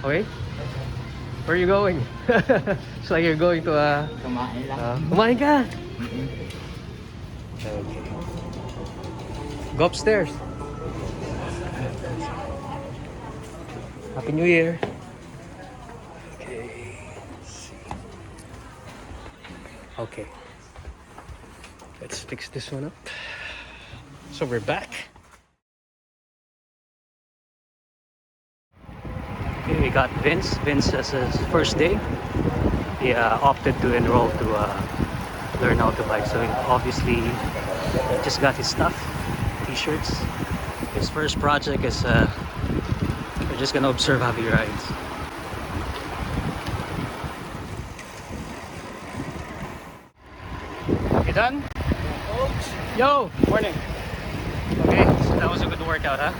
Okay? Where are you going? It's like you're going to Kumain lang. kumain ka! Okay. Go upstairs. Happy New Year. Okay. Okay. Let's fix this one up. So we're back. Okay, we got Vince. Vince has his first day. He opted to enroll to learn how to bike. So he obviously just got his stuff, t-shirts. His first project is we're just gonna observe how he rides. You done? Yo! Morning! Okay, so that was a good workout, huh?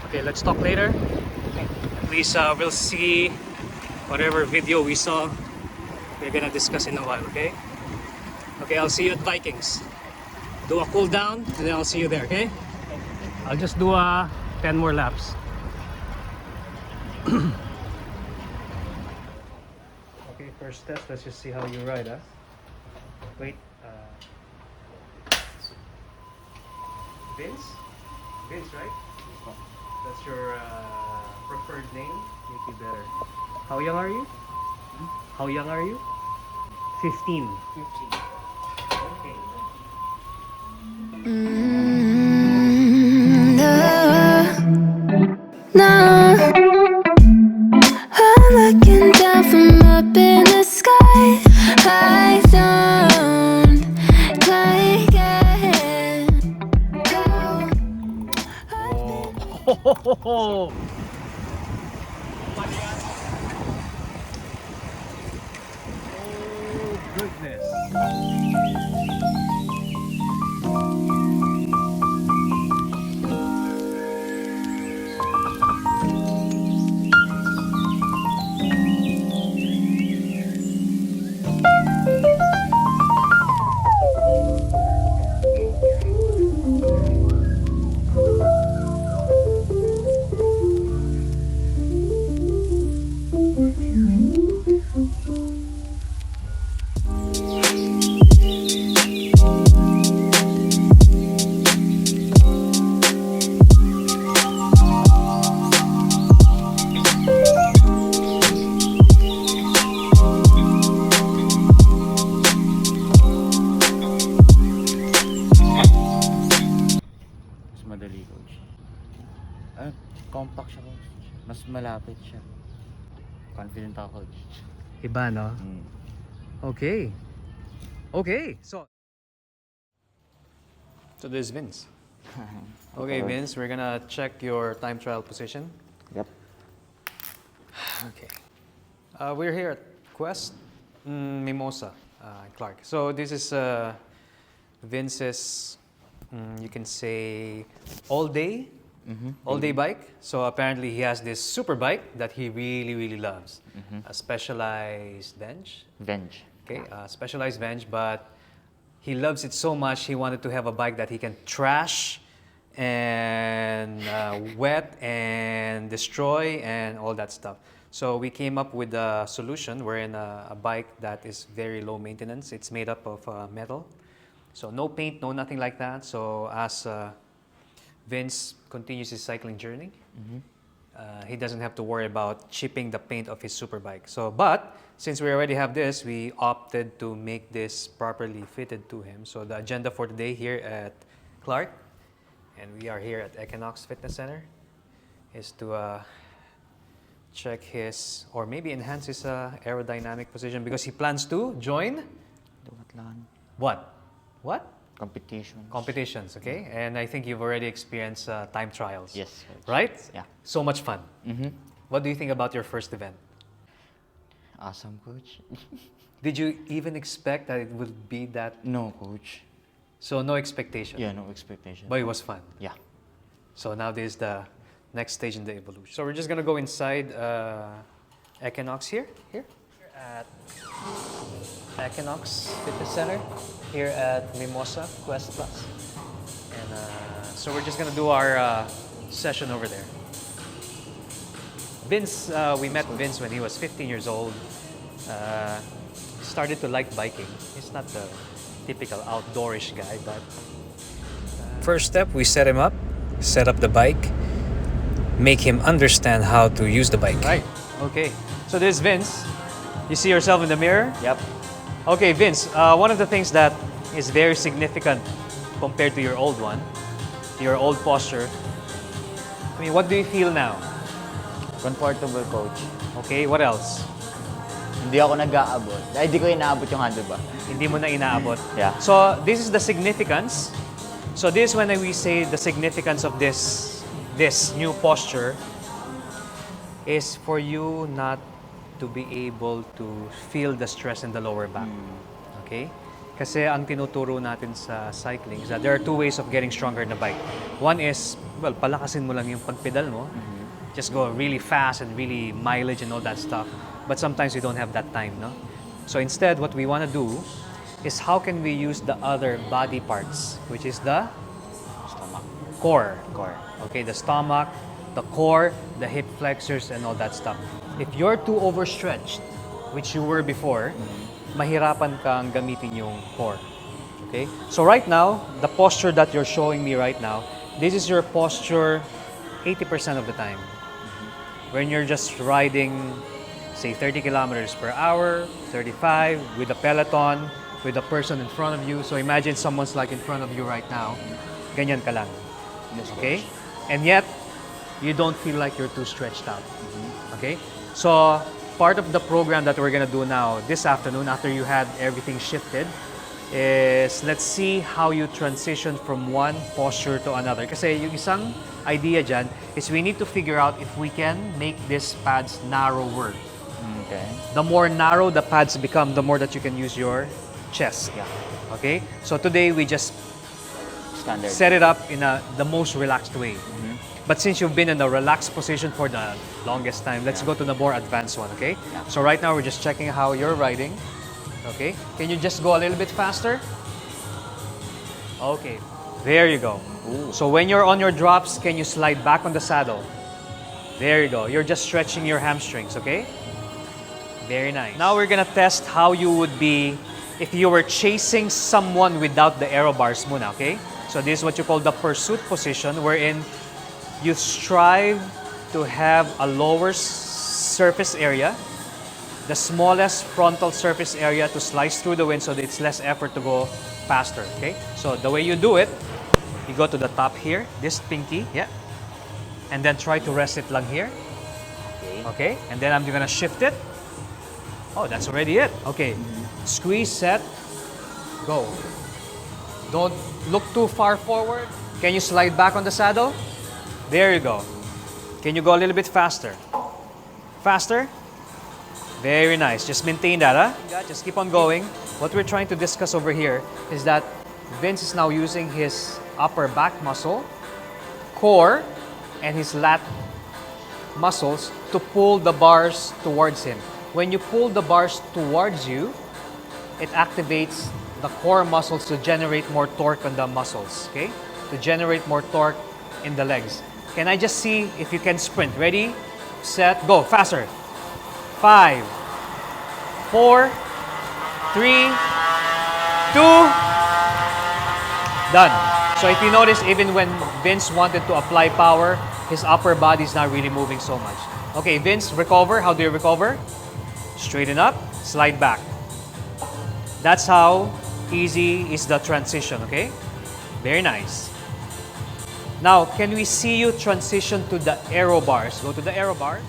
Okay, let's talk later. At least we'll see whatever video we saw. We're gonna discuss in a while, okay? Okay, I'll see you at Vikings. Do a cool down and then I'll see you there, okay? I'll just do 10 more laps. Okay, first test, let's just see how you ride, huh? Wait, Vince? Vince, right? That's your preferred name? Make you better. How young are you? How young are you? 15. 15. Okay. No, I'm looking down from up in the sky. I don't like it. Oh. Oh goodness. Mas madali, coach. Compact siya, coach. Mas malapit siya. Confident ako, coach. Iba, no? Okay. Okay, so this is Vince. Okay, Vince, we're gonna check your time trial position. Yep. Okay. We're here at Quest Mimosa, Clark. So this is Vince's, you can say, all-day bike. So apparently he has this super bike that he really loves. A specialized bench. Venge. Okay, specialized bench, but he loves it so much he wanted to have a bike that he can trash and wet and destroy and all that stuff. So we came up with a solution wherein a bike that is very low maintenance. It's made up of metal. So no paint, no nothing like that. So as Vince continues his cycling journey, he doesn't have to worry about chipping the paint of his super bike. So, but since we already have this, we opted to make this properly fitted to him. So the agenda for today here at Clark, and we are here at Equinox Fitness Center, is to check his, or maybe enhance his aerodynamic position, because he plans to join Duatlan. what? What? Competition. Competitions, okay? And I think you've already experienced time trials. Yes, coach. Right? Yeah. So much fun. What do you think about your first event? Awesome, coach. Did you even expect that it would be that? No, coach. So no expectation? Yeah, no expectation. But it was fun. Yeah. So now this is the next stage in the evolution. So we're just gonna go inside Equinox here at Equinox Fitness Center here at Mimosa Quest Plus. And so we're just gonna do our session over there. Vince, we met Vince when he was 15 years old. Started to like biking. He's not the typical outdoorish guy, but first step, we set him up, set up the bike, make him understand how to use the bike. Right. Okay. So this is Vince. You see yourself in the mirror? Yep. Okay, Vince. One of the things that is very significant compared to your old one, your old posture. I mean, what do you feel now? Comfortable, coach. Okay. What else? Hindi ako nag-aabot. Ay, di ko inaabot yung handlebar. Hindi mo na inaabot. Yeah. So this is the significance. So this is when we say the significance of this new posture is for you not to be able to feel the stress in the lower back. Okay? Kasi ang tinuturo natin sa cycling is that there are two ways of getting stronger in the bike. One is, well, palakasin mo lang yung pagpedal mo. Just go really fast and really mileage and all that stuff. But sometimes you don't have that time, no? So instead, what we want to do is how can we use the other body parts, which is the Stomach. core. Core. Okay, the stomach, the core, the hip flexors, and all that stuff. If you're too overstretched, which you were before, mahirapan kang gamitin yung core. Okay? So right now, the posture that you're showing me right now, this is your posture 80% of the time. When you're just riding, say 30 kilometers per hour, 35, with a peloton, with a person in front of you. So imagine someone's like in front of you right now. Ganyan ka lang. Okay? And yet, you don't feel like you're too stretched out. Okay? So, part of the program that we're gonna do now, this afternoon, after you had everything shifted, is let's see how you transition from one posture to another. Kasi yung isang idea dyan is we need to figure out if we can make these pads narrower. Okay. The more narrow the pads become, the more that you can use your chest. Yeah. Okay? So today we just Standard. set it up in the most relaxed way. But since you've been in a relaxed position for the longest time, let's go to the more advanced one, okay? Yeah. So right now we're just checking how you're riding. Okay? Can you just go a little bit faster? Okay. There you go. Ooh. So when you're on your drops, can you slide back on the saddle? There you go. You're just stretching your hamstrings, okay? Very nice. Now we're gonna test how you would be if you were chasing someone without the aero bars muna, okay? So this is what you call the pursuit position, wherein you strive to have a lower surface area, the smallest frontal surface area to slice through the wind so that it's less effort to go faster, okay? So the way you do it, you go to the top here, this pinky, yeah, and then try to rest it lang here, okay? And then I'm gonna shift it. Oh, that's already it. Okay, squeeze, set, go. Don't look too far forward. Can you slide back on the saddle? There you go. Can you go a little bit faster? Faster? Very nice. Just maintain that, huh? Just keep on going. What we're trying to discuss over here is that Vince is now using his upper back muscle, core, and his lat muscles to pull the bars towards him. When you pull the bars towards you, it activates the core muscles to generate more torque on the muscles, okay? To generate more torque in the legs. Can I just see if you can sprint? Ready, set, go. Faster. 5, 4, 3, 2, done. So if you notice, even when Vince wanted to apply power, his upper body is not really moving so much. Okay, Vince, recover. How do you recover? Straighten up, slide back. That's how easy is the transition, okay? Very nice. Now, can we see you transition to the aero bars? Go to the aero bar.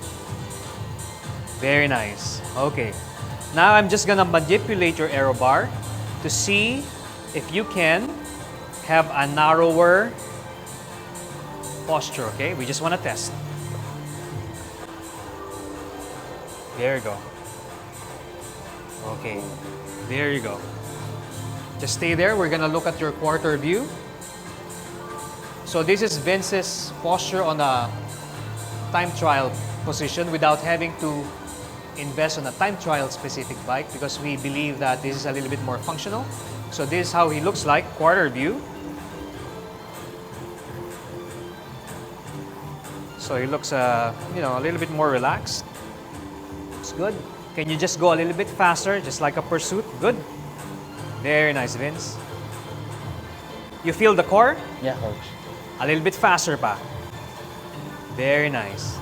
Very nice. Okay. Now, I'm just gonna manipulate your aero bar to see if you can have a narrower posture, okay? We just wanna test. There you go. Okay. There you go. Just stay there. We're gonna look at your quarter view. So this is Vince's posture on a time trial position without having to invest on a time trial specific bike because we believe that this is a little bit more functional. So this is how he looks like, quarter view. So he looks, you know, a little bit more relaxed. Looks good. Can you just go a little bit faster, just like a pursuit? Good. Very nice, Vince. You feel the core? Yeah, coach. A little bit faster pa. Very nice.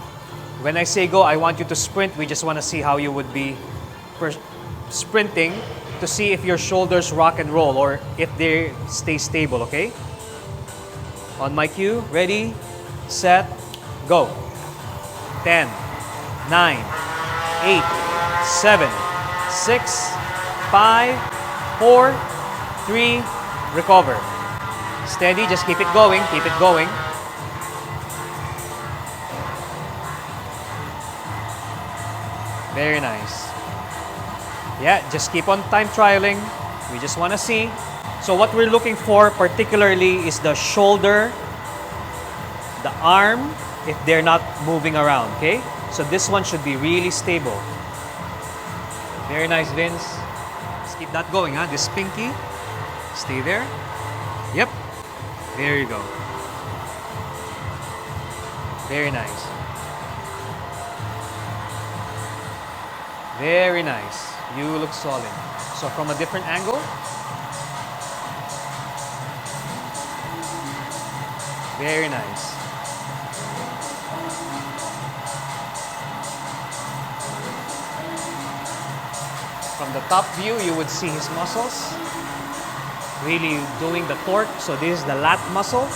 When I say go, I want you to sprint. We just want to see how you would be sprinting to see if your shoulders rock and roll or if they stay stable, okay? On my cue, ready, set, go. 10, 9, 8, 7, 6, 5, 4, 3, recover. Steady, just keep it going, keep it going. Very nice. Yeah, just keep on time trialing. We just want to see. So what we're looking for particularly is the shoulder, the arm, if they're not moving around, okay? So this one should be really stable. Very nice, Vince. Just keep that going, huh? This pinky, stay there. Yep, there you go. Very nice. Very nice. You look solid. So from a different angle. Very nice. From the top view, you would see his muscles really doing the torque. So this is the lat muscle.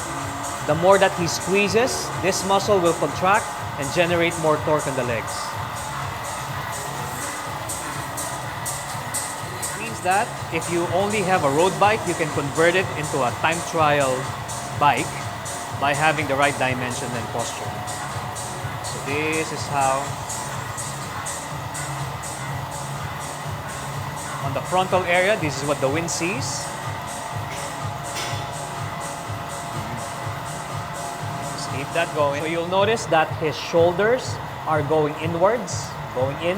The more that he squeezes, this muscle will contract and generate more torque on the legs. Means that if you only have a road bike, you can convert it into a time trial bike by having the right dimension and posture. So this is how, on the frontal area, this is what the wind sees. Just keep that going. So you'll notice that his shoulders are going inwards, going in,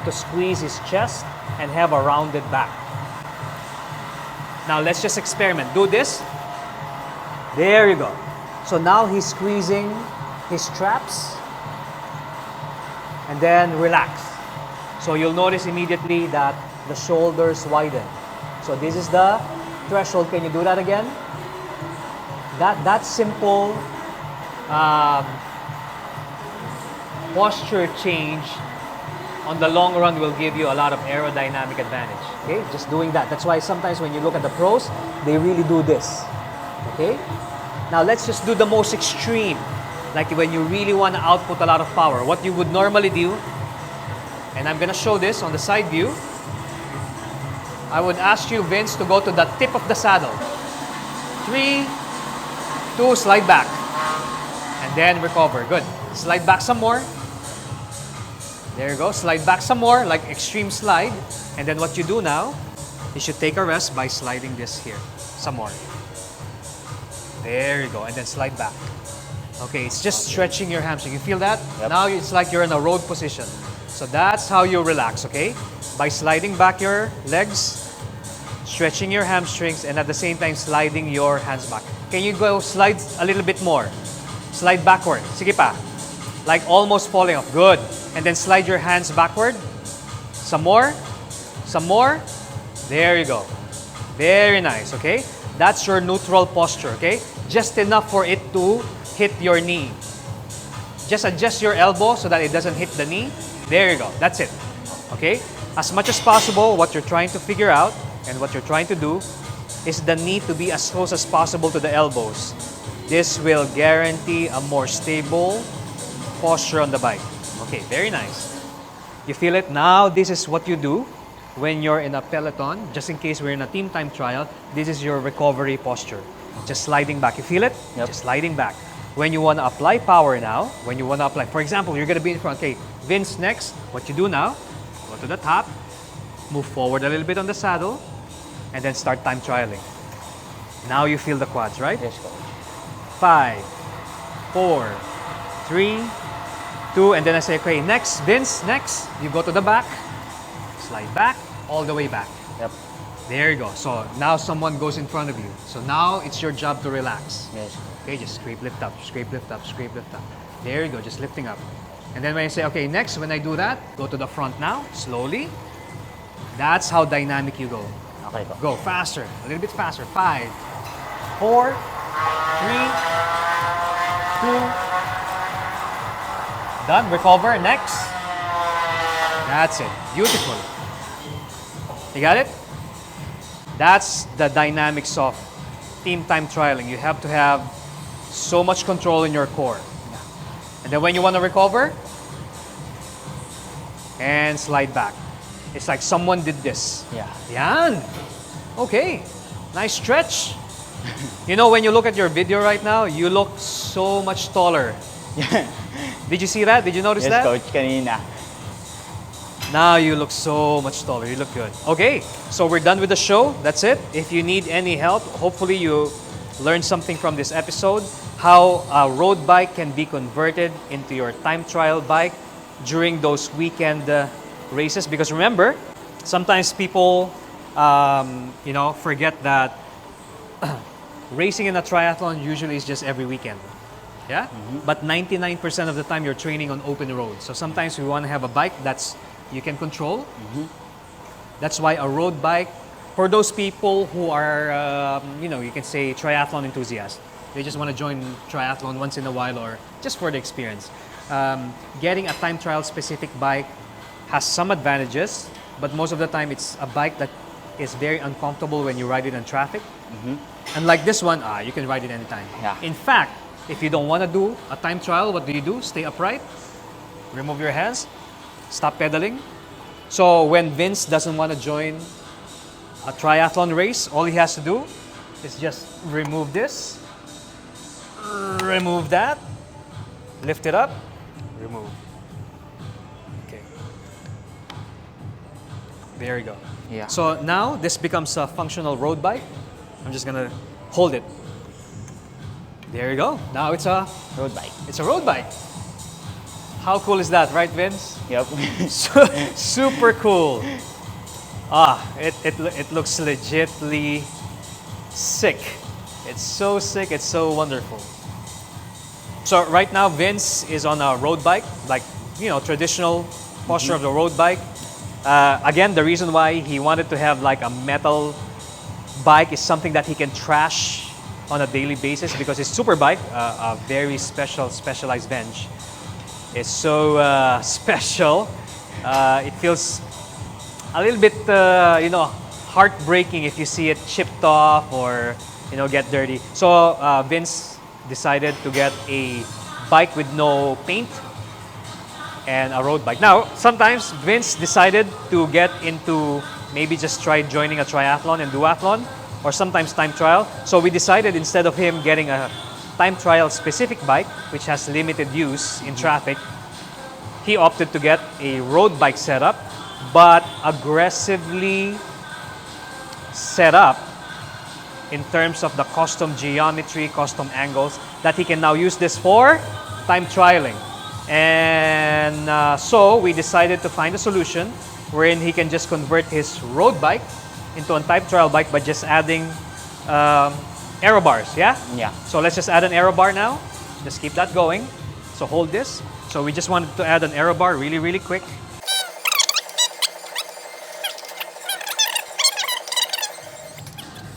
to squeeze his chest and have a rounded back. Now let's just experiment. Do this. There you go. So now he's squeezing his traps and then relax. So you'll notice immediately that the shoulders widen. So this is the threshold. Can you do that again? That simple posture change on the long run will give you a lot of aerodynamic advantage. Okay, just doing that. That's why sometimes when you look at the pros, they really do this. Okay, now let's just do the most extreme, like when you really want to output a lot of power. What you would normally do, and I'm gonna show this on the side view. I would ask you, Vince, to go to the tip of the saddle. 3, 2, slide back, and then recover. Good. Slide back some more. There you go. Slide back some more, like extreme slide. And then what you do now, you should take a rest by sliding this here. Some more. There you go. And then slide back. Okay, it's just stretching your hamstring. You feel that? Yep. Now it's like you're in a road position. So that's how you relax, okay? By sliding back your legs, stretching your hamstrings, and at the same time sliding your hands back. Can you go slide a little bit more? Slide backward. Sige pa. Like almost falling off. Good. And then slide your hands backward. Some more. Some more. There you go. Very nice, okay? That's your neutral posture, okay? Just enough for it to hit your knee. Just adjust your elbow so that it doesn't hit the knee. There you go. That's it. Okay? As much as possible, what you're trying to figure out and what you're trying to do is the knee to be as close as possible to the elbows. This will guarantee a more stable posture on the bike. Okay, very nice. You feel it? Now this is what you do when you're in a peloton. Just in case we're in a team time trial, this is your recovery posture. Just sliding back. You feel it? Yep. Just sliding back. When you want to apply power now, when you want to apply, for example, you're going to be in front. Okay, Vince next. What you do now, go to the top, move forward a little bit on the saddle, and then start time trialing. Now you feel the quads, right? Yes, coach. 5, 4, 3, 2, and then I say, okay, next, Vince, next. You go to the back, slide back, all the way back. Yep. There you go. So now someone goes in front of you. So now it's your job to relax. Yes. Okay, just scrape, lift up, scrape, lift up, scrape, lift up. There you go, just lifting up. And then when I say, okay, next, when I do that, go to the front now, slowly. That's how dynamic you go. Okay po. Go faster, a little bit faster. 5, 4, 3, 2. Done, recover, next. That's it, beautiful. You got it? That's the dynamics of team time trialing. You have to have so much control in your core. And then when you want to recover, and slide back. It's like someone did this. Yeah. Yan. Okay. Nice stretch. You know, when you look at your video right now, you look so much taller. Did you see that? Did you notice Yes, that? coach, kanina. Now you look so much taller. You look good. Okay, so we're done with the show. That's it. If you need any help, hopefully you learned something from this episode. How a road bike can be converted into your time trial bike during those weekend races. Because remember, sometimes people, forget that racing in a triathlon usually is just every weekend. Yeah? But 99% of the time you're training on open road. So sometimes we want to have a bike that's you can control. That's why a road bike, for those people who are, you can say triathlon enthusiasts, they just want to join triathlon once in a while or just for the experience. Getting a time trial specific bike has some advantages, but most of the time it's a bike that is very uncomfortable when you ride it in traffic. And like this one, you can ride it anytime. Yeah. In fact, if you don't want to do a time trial, what do? Stay upright, remove your hands, stop pedaling. So when Vince doesn't want to join a triathlon race, all he has to do is just remove this, remove that, lift it up, remove. Okay. There you go. Yeah. So now this becomes a functional road bike. I'm just gonna hold it. There you go. Now it's a Road bike. road bike. How cool is that, right, Vince? Yep. Super cool. It looks legitly sick. It's so sick, it's so wonderful. So right now Vince is on a road bike, like, traditional posture of the road bike. Again, the reason why he wanted to have like a metal bike is something that he can trash on a daily basis because his super bike, a very specialized bench, is so special. It feels a little bit, heartbreaking if you see it chipped off or, get dirty. So Vince decided to get a bike with no paint and a road bike. Now, sometimes Vince decided to get into maybe just try joining a triathlon and duathlon or sometimes time trial. So we decided instead of him getting a time trial specific bike, which has limited use in traffic, he opted to get a road bike setup, but aggressively set up in terms of the custom geometry, custom angles, that he can now use this for time trialing. And so we decided to find a solution wherein he can just convert his road bike into a time trial bike by just adding aero bars, yeah? Yeah. So let's just add an aero bar now. Just keep that going. So hold this. So we just wanted to add an aero bar really, really quick.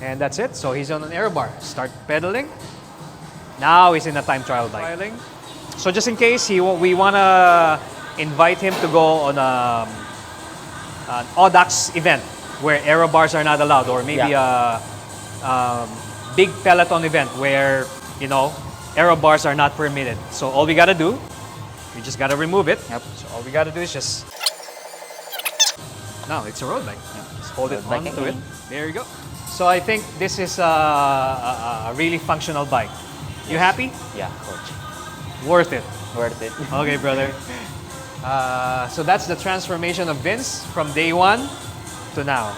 And that's it. So he's on an aero bar. Start pedaling. Now he's in a time trial bike. So just in case we want to invite him to go on an Audax event where aero bars are not allowed, or maybe a big peloton event where, aero bars are not permitted. So all we got to do, we just got to remove it. Yep. So all we got to do is just... Now it's a road bike. Just hold it Road bike onto it. again. There you go. So I think this is a really functional bike. You happy? Yeah, coach. Worth it. Worth it. Okay, brother. So that's the transformation of Vince from day one to now.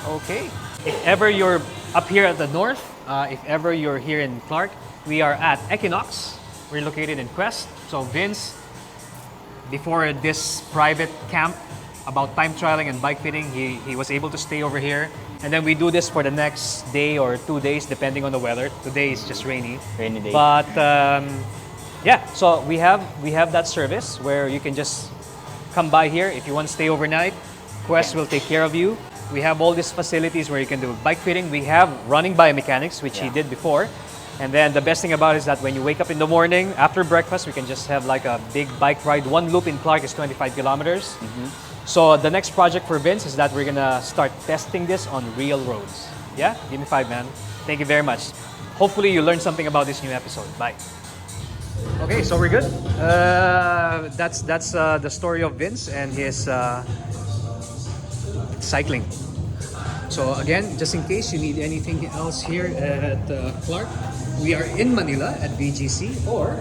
Okay. If ever you're up here at the north, if ever you're here in Clark, we are at Equinox. We're located in Quest. So Vince, before this private camp about time trialing and bike fitting, he was able to stay over here And then we do this for the next day or 2 days, depending on the weather. Today is just rainy. Rainy day. But yeah, so we have that service where you can just come by here if you want to stay overnight. Quest will take care of you. We have all these facilities where you can do bike fitting. We have running biomechanics, which he did before. And then the best thing about it is that when you wake up in the morning, after breakfast, we can just have like a big bike ride. One loop in Clark is 25 kilometers. So the next project for Vince is that we're gonna start testing this on real roads. Yeah? Give me 5, man. Thank you very much. Hopefully you learned something about this new episode. Bye. Okay, so we're good. That's the story of Vince and his cycling. So again, just in case you need anything else here at Clark, we are in Manila at BGC, or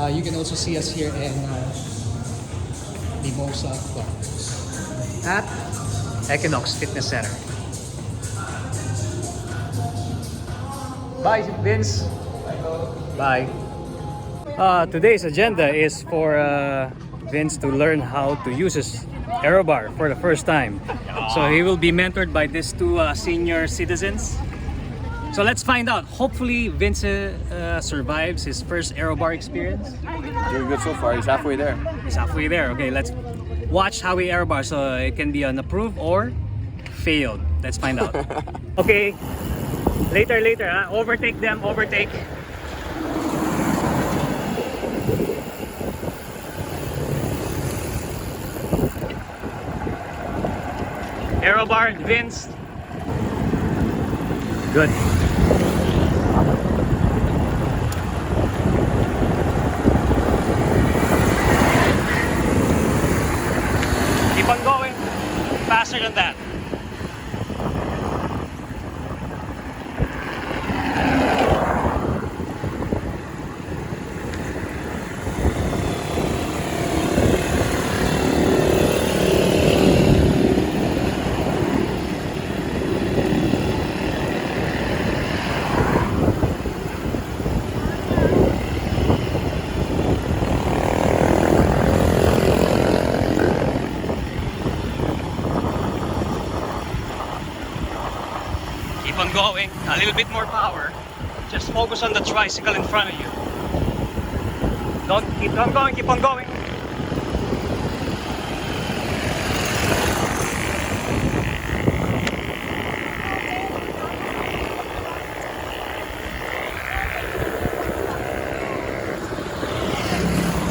you can also see us here in Mimosa, Clark, at Equinox Fitness Center. Bye, Vince. Bye. Today's agenda is for Vince to learn how to use his aero bar for the first time. So he will be mentored by these two senior citizens. So let's find out. Hopefully Vince survives his first aero bar experience. Doing good so far. He's halfway there. He's halfway there. Okay, let's watch how he aero bar. So it can be an approved or failed. Let's find out. Okay, later. Huh? Overtake them, overtake. Aero bar, Vince. Good. Keep on going. Faster than that. Keep on going, a little bit more power. Just focus on the tricycle in front of you. Keep on going, keep on going.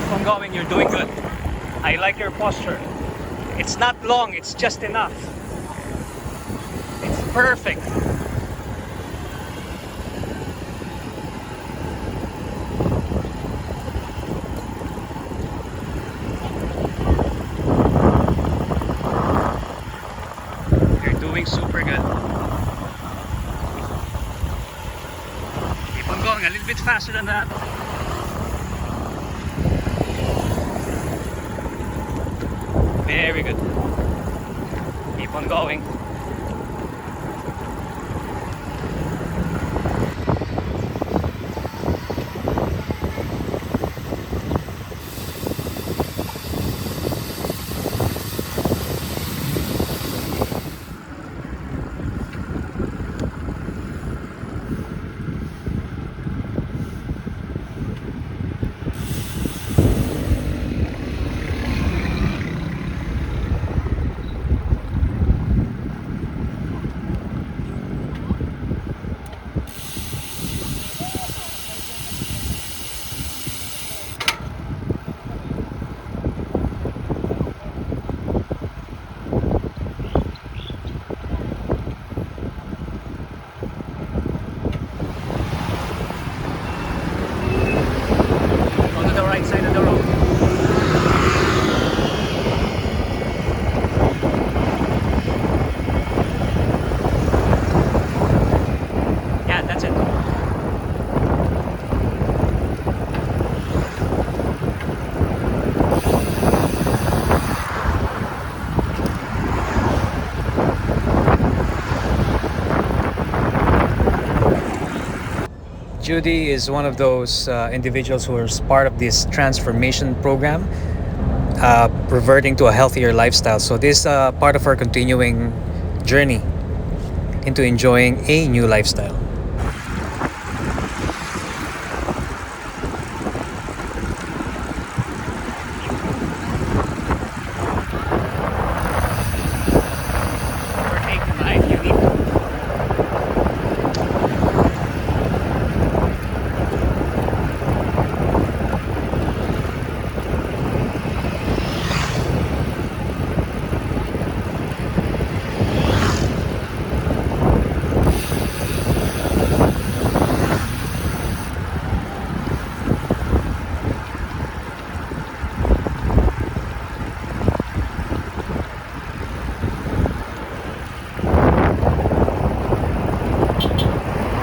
Keep on going, you're doing good. I like your posture. It's not long, it's just enough. It's perfect. Super good. Keep on going a little bit faster than that. Very good. Keep on going. Judy is one of those individuals who is part of this transformation program, reverting to a healthier lifestyle. So this is part of her continuing journey. into enjoying a new lifestyle.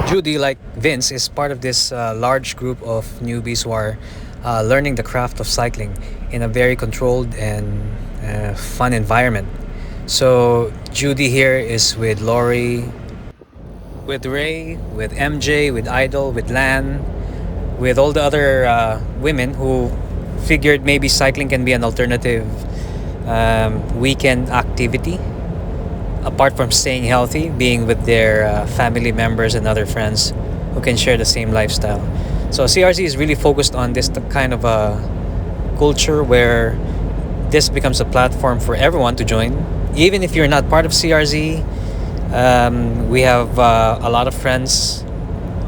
Judy, like Vince, is part of this large group of newbies who are learning the craft of cycling in a very controlled and fun environment. So Judy here is with Lori, with Ray, with MJ, with Idol, with Lan, with all the other women who figured maybe cycling can be an alternative weekend activity apart from staying healthy, being with their family members and other friends who can share the same lifestyle. So CRZ is really focused on this kind of a culture where this becomes a platform for everyone to join. Even if you're not part of CRZ, we have a lot of friends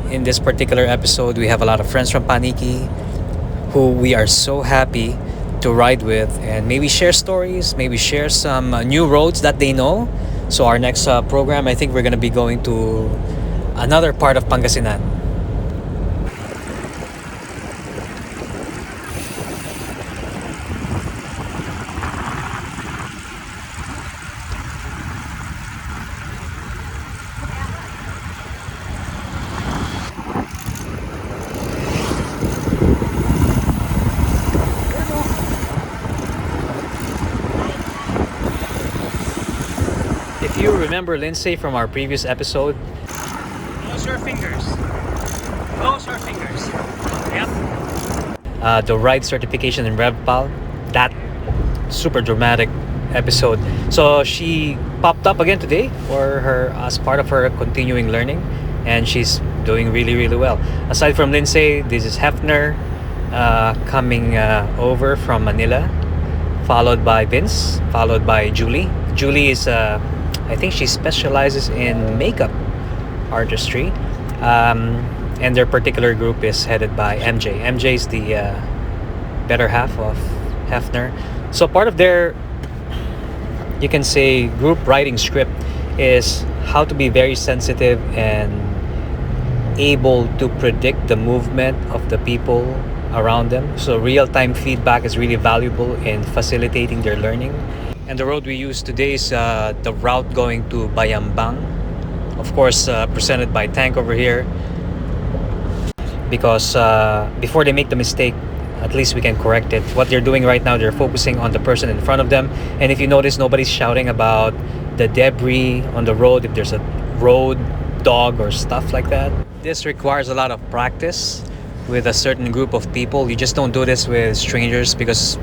in this particular episode. We have a lot of friends from Paniki who we are so happy to ride with and maybe share stories, maybe share some new roads that they know. So our next program, I think we're going to be going to another part of Pangasinan. If you remember Lindsay from our previous episode, close your fingers. Close your fingers. Yep. The ride certification in RevPal, that super dramatic episode. So she popped up again today for her as part of her continuing learning, and she's doing really, really well. Aside from Lindsay, this is Hefner coming over from Manila, followed by Vince, followed by Julie. Julie is I think she specializes in makeup artistry, and their particular group is headed by MJ. MJ is the better half of Hefner. So part of their, you can say, group writing script is how to be very sensitive and able to predict the movement of the people around them. So real-time feedback is really valuable in facilitating their learning. And the road we use today is the route going to Bayambang. Of course, presented by Tank over here. Because before they make the mistake, at least we can correct it. What they're doing right now, they're focusing on the person in front of them. And if you notice, nobody's shouting about the debris on the road, if there's a road dog or stuff like that. This requires a lot of practice with a certain group of people. You just don't do this with strangers because,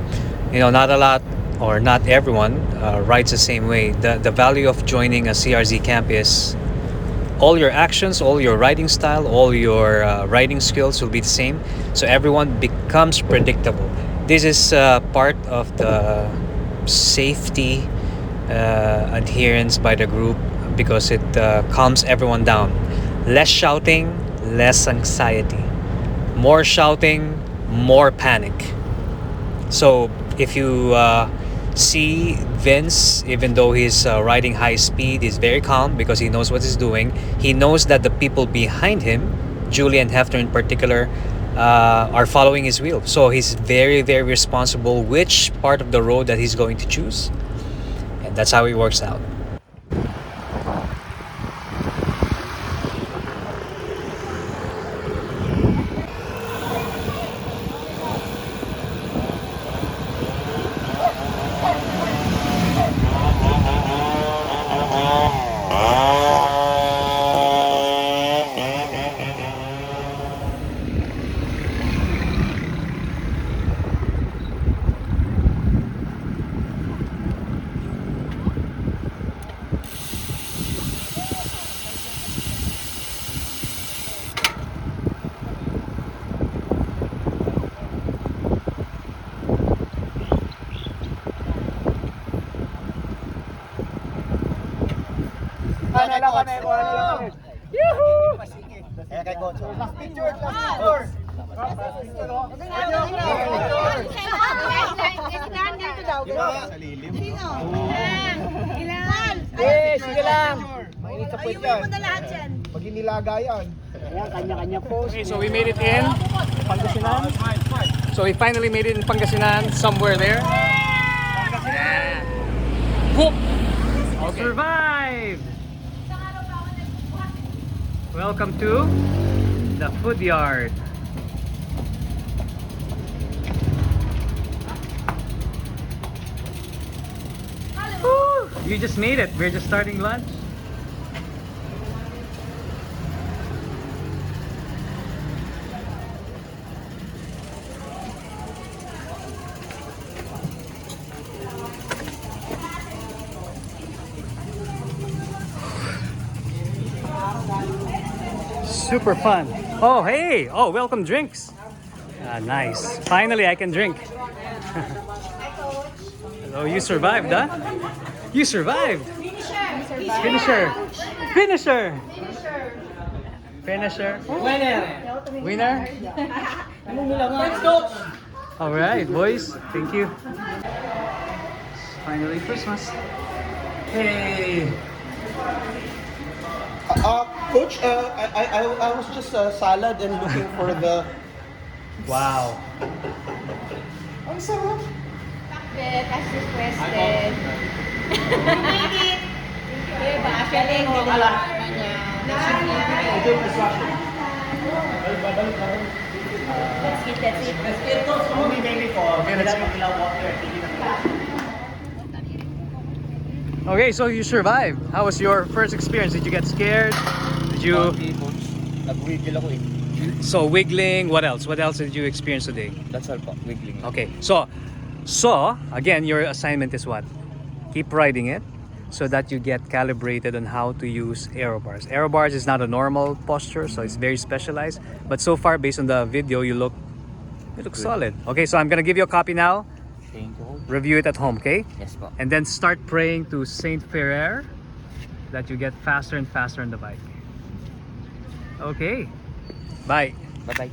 you know, not a lot or not everyone rides the same way. The value of joining a CRZ camp is all your actions, all your riding style, all your riding skills will be the same. So everyone becomes predictable. This is part of the safety adherence by the group because it calms everyone down. Less shouting, less anxiety. More shouting, more panic. So if you see Vince, even though he's riding high speed, he's very calm because he knows what he's doing. He knows that the people behind him, Julie and Hefner in particular, are following his wheel. So he's very, very responsible which part of the road that he's going to choose. And that's how it works out. kami, kuha na lang kami. Yuhuu! Kaya kay Coach. Last picture, last picture. Sige lang. Mainit sa puwet yan. Pag inilaga yan. Ayan, kanya-kanya post. Okay, so we made it in Pangasinan. So we finally made it in Pangasinan, somewhere there. Yeah. Whoop! Okay. Survived! Welcome to the food yard. Woo! You just made it. We're just starting lunch. Super fun. Oh, hey! Oh, welcome drinks. Nice. Finally, I can drink. Oh, you survived, huh? You survived. Finisher. Finisher. Finisher. Winner. All right, boys. Thank you. Finally, Christmas. Hey. Coach, I was just salad and looking for the... Wow. Ang sarap. Bakit? As requested. Diba? Actually, hindi na naman niya. Let's eat, let's eat. Let's eat those only mainly for... Okay, let's water. Okay, so you survived. How was your first experience? Did you get scared? Did you... Nag-wiggle ako eh. So wiggling, what else? What else did you experience today? That's all po, wiggling. Okay, so again, your assignment is what? Keep riding it so that you get calibrated on how to use aero bars. Aero bars is not a normal posture, so it's very specialized. But so far, based on the video, you look solid. Okay, so I'm gonna give you a copy now. Thank you. Review it at home, okay? Yes po. And then start praying to Saint Ferrer that you get faster and faster on the bike. Okay, bye. Bye-bye.